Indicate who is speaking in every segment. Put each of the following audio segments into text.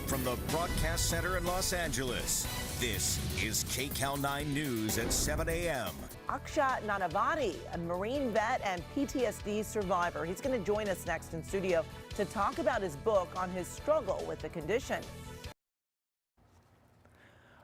Speaker 1: from the broadcast center in Los Angeles, this is KCAL 9 News at 7 a.m.
Speaker 2: Akshay Nanavati, a Marine vet and PTSD survivor. He's going to join us next in studio to talk about his book on his struggle with the condition.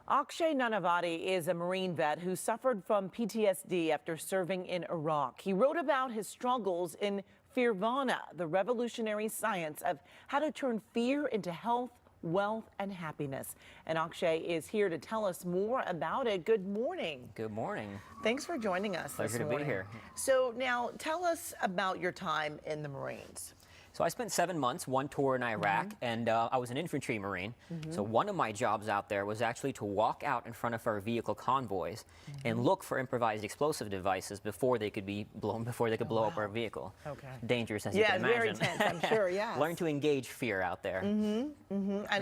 Speaker 2: Akshay Nanavati is a Marine vet who suffered from PTSD after serving in Iraq. He wrote about his struggles in Fearvana, the revolutionary science of how to turn fear into health, wealth, and happiness. And Akshay is here to tell us more about it. Good morning.
Speaker 3: Good morning.
Speaker 2: Thanks for joining us
Speaker 3: Pleasure
Speaker 2: this morning.
Speaker 3: to be here.
Speaker 2: So now tell us about your time in the Marines.
Speaker 3: So I spent 7 months, one tour in Iraq, and I was an infantry Marine. So one of my jobs out there was actually to walk out in front of our vehicle convoys and look for improvised explosive devices before they could be blown, before they could blow up our vehicle.
Speaker 2: Okay.
Speaker 3: Dangerous, as you can imagine.
Speaker 2: Yeah, very tense, I'm sure, yes.
Speaker 3: Learn to engage fear out there.
Speaker 2: And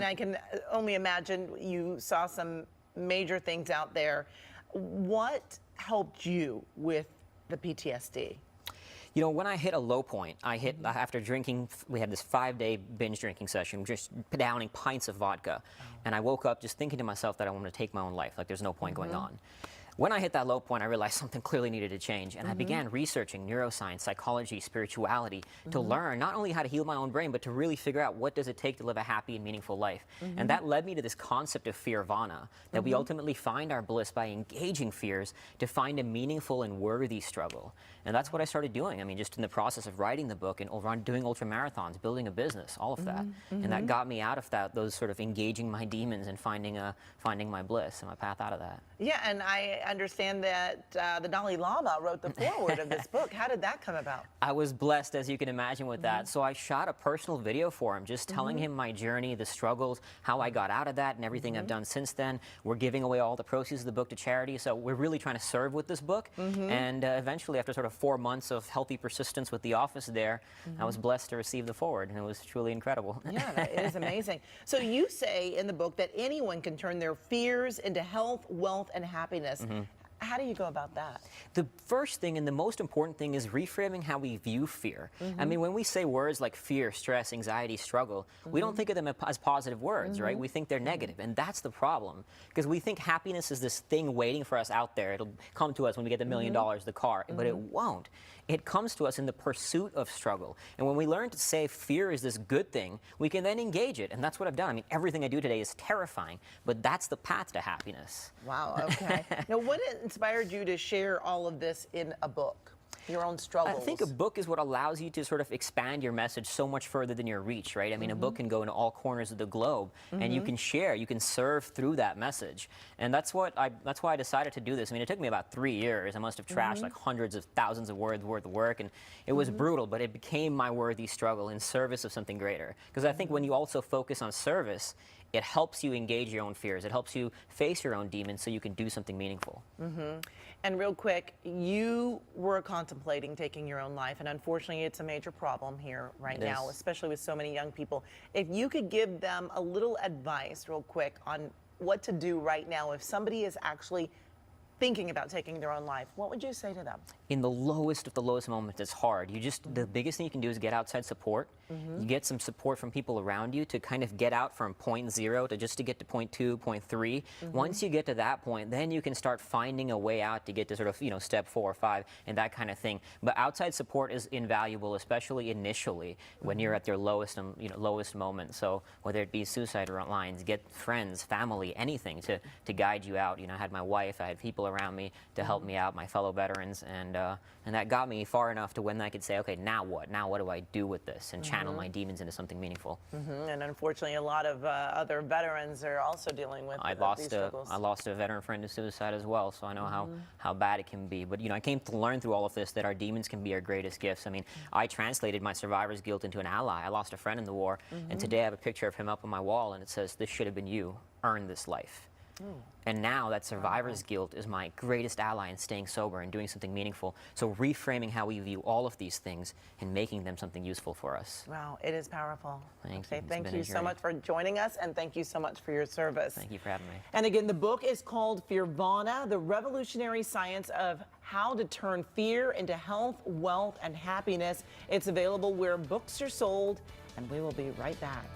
Speaker 2: I can only imagine you saw some major things out there. What helped you with the PTSD?
Speaker 3: You know, when I hit a low point, after drinking, we had this 5-day binge drinking session, just downing pints of vodka. And I woke up just thinking to myself that I wanted to take my own life, like there's no point going on. When I hit that low point, I realized something clearly needed to change, and I began researching neuroscience, psychology, spirituality to learn not only how to heal my own brain, but to really figure out what does it take to live a happy and meaningful life. And that led me to this concept of Fearvana, that we ultimately find our bliss by engaging fears to find a meaningful and worthy struggle. And that's what I started doing. I mean, just in the process of writing the book and doing ultra marathons, building a business, all of that. And that got me out of those sort of engaging my demons and finding my bliss and my path out of that.
Speaker 2: Yeah, and I understand that the Dalai Lama wrote the foreword of this book. How did that come about?
Speaker 3: I was blessed, as you can imagine, with that. So I shot a personal video for him, just telling him my journey, the struggles, how I got out of that, and everything I've done since then. We're giving away all the proceeds of the book to charity, so we're really trying to serve with this book. And eventually, after sort of 4 months of healthy persistence with the office there, I was blessed to receive the foreword, and it was truly incredible.
Speaker 2: Yeah, it is amazing. So you say in the book that anyone can turn their fears into health, wealth, and happiness. How do you go about that?
Speaker 3: The first thing and the most important thing is reframing how we view fear. I mean, when we say words like fear, stress, anxiety, struggle, we don't think of them as positive words, right? We think they're negative, and that's the problem. Because we think happiness is this thing waiting for us out there. It'll come to us when we get the $1 million, the car, but it won't. It comes to us in the pursuit of struggle. And when we learn to say fear is this good thing, we can then engage it. And that's what I've done. I mean, everything I do today is terrifying, but that's the path to happiness.
Speaker 2: Wow, okay. Now, what inspired you to share all of this in a book? Your own struggles?
Speaker 3: I think a book is what allows you to sort of expand your message so much further than your reach, right? I mean, a book can go into all corners of the globe, and you can share, you can serve through that message. And that's why I decided to do this. I mean, it took me about 3 years. I must have trashed like hundreds of thousands of words worth of work, and it was brutal, but it became my worthy struggle in service of something greater. Because I think when you also focus on service, it helps you engage your own fears. It helps you face your own demons so you can do something meaningful.
Speaker 2: And real quick, you were contemplating taking your own life, and unfortunately it's a major problem here right now, especially with so many young people. If you could give them a little advice real quick on what to do right now if somebody is actually thinking about taking their own life, what would you say to them?
Speaker 3: In the lowest of the lowest moments, it's hard. The biggest thing you can do is get outside support. You get some support from people around you to kind of get out from point 0 to just to get to point 2, point 3. Once you get to that point, then you can start finding a way out to get to sort of, step 4 or 5 and that kind of thing. But outside support is invaluable, especially initially when you're at your lowest, lowest moment. So whether it be suicide lines, get friends, family, anything to guide you out. I had my wife, I had people around me to help me out, my fellow veterans, and that got me far enough to when I could say, okay, now what? Now what do I do with this? And channel my demons into something meaningful.
Speaker 2: And unfortunately, a lot of other veterans are also dealing with these struggles.
Speaker 3: I lost a veteran friend to suicide as well, so I know how bad it can be. But I came to learn through all of this that our demons can be our greatest gifts. I mean, I translated my survivor's guilt into an ally. I lost a friend in the war, and today I have a picture of him up on my wall, and it says, "This should have been you. Earn this life." And now that survivor's guilt is my greatest ally in staying sober and doing something meaningful. So reframing how we view all of these things and making them something useful for us.
Speaker 2: Wow, it is powerful.
Speaker 3: Thank
Speaker 2: you.
Speaker 3: you.
Speaker 2: Thank you so much for joining us, and thank you so much for your service.
Speaker 3: Thank you for having me.
Speaker 2: And again, the book is called Fearvana, the revolutionary science of how to turn fear into health, wealth, and happiness. It's available where books are sold, and we will be right back.